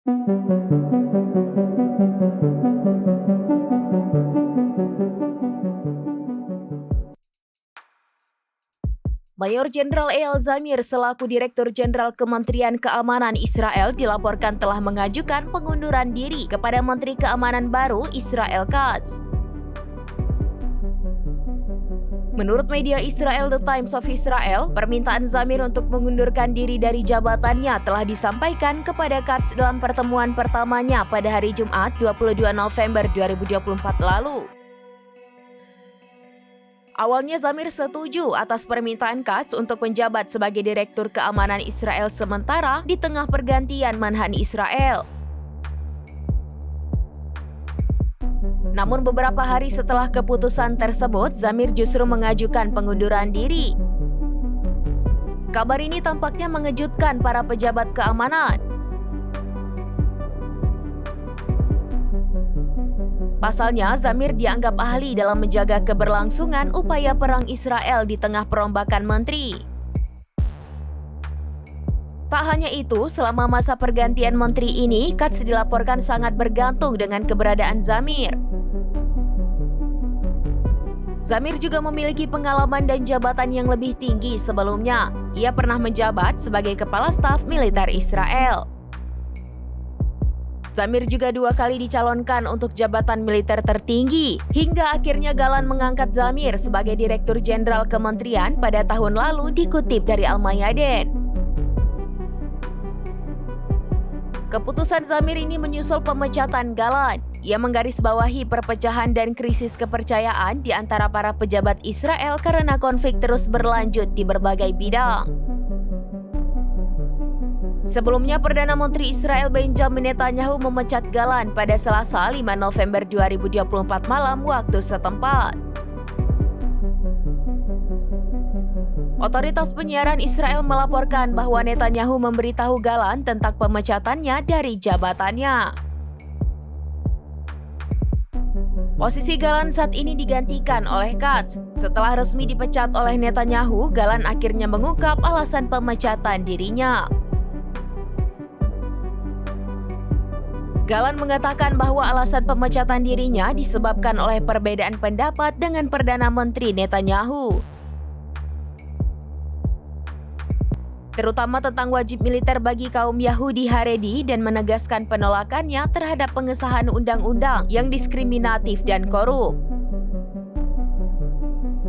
Mayor Jenderal Eyal Zamir selaku Direktur Jenderal Kementerian Keamanan Israel dilaporkan telah mengajukan pengunduran diri kepada Menteri Keamanan baru Israel Katz. Menurut media Israel The Times of Israel, permintaan Zamir untuk mengundurkan diri dari jabatannya telah disampaikan kepada Katz dalam pertemuan pertamanya pada hari Jumat 22 November 2024 lalu. Awalnya Zamir setuju atas permintaan Katz untuk menjabat sebagai Direktur Keamanan Israel sementara di tengah pergantian Menhan Israel. Namun beberapa hari setelah keputusan tersebut, Zamir justru mengajukan pengunduran diri. Kabar ini tampaknya mengejutkan para pejabat keamanan. Pasalnya, Zamir dianggap ahli dalam menjaga keberlangsungan upaya perang Israel di tengah perombakan menteri. Tak hanya itu, selama masa pergantian menteri ini, Katz dilaporkan sangat bergantung dengan keberadaan Zamir. Zamir juga memiliki pengalaman dan jabatan yang lebih tinggi sebelumnya. Ia pernah menjabat sebagai Kepala Staf Militer Israel. Zamir juga 2 kali dicalonkan untuk jabatan militer tertinggi, hingga akhirnya Galan mengangkat Zamir sebagai Direktur Jenderal Kementerian pada tahun lalu dikutip dari Al-Mayadin. Keputusan Zamir ini menyusul pemecatan Galan. Ia menggarisbawahi perpecahan dan krisis kepercayaan di antara para pejabat Israel karena konflik terus berlanjut di berbagai bidang. Sebelumnya, Perdana Menteri Israel Benjamin Netanyahu memecat Galan pada Selasa 5 November 2024 malam waktu setempat. Otoritas penyiaran Israel melaporkan bahwa Netanyahu memberitahu Galan tentang pemecatannya dari jabatannya. Posisi Galan saat ini digantikan oleh Katz. Setelah resmi dipecat oleh Netanyahu, Galan akhirnya mengungkap alasan pemecatan dirinya. Galan mengatakan bahwa alasan pemecatan dirinya disebabkan oleh perbedaan pendapat dengan Perdana Menteri Netanyahu, terutama tentang wajib militer bagi kaum Yahudi Haredi dan menegaskan penolakannya terhadap pengesahan undang-undang yang diskriminatif dan korup.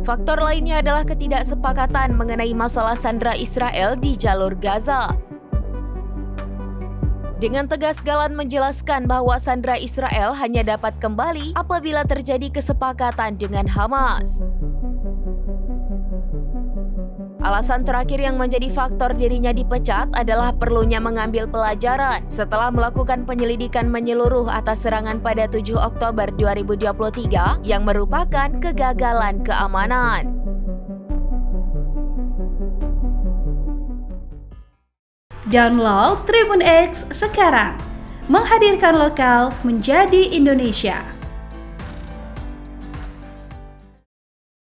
Faktor lainnya adalah ketidaksepakatan mengenai masalah sandera Israel di jalur Gaza. Dengan tegas Galan menjelaskan bahwa sandera Israel hanya dapat kembali apabila terjadi kesepakatan dengan Hamas. Alasan terakhir yang menjadi faktor dirinya dipecat adalah perlunya mengambil pelajaran setelah melakukan penyelidikan menyeluruh atas serangan pada 7 Oktober 2023 yang merupakan kegagalan keamanan. Download Tribun X sekarang, menghadirkan lokal menjadi Indonesia.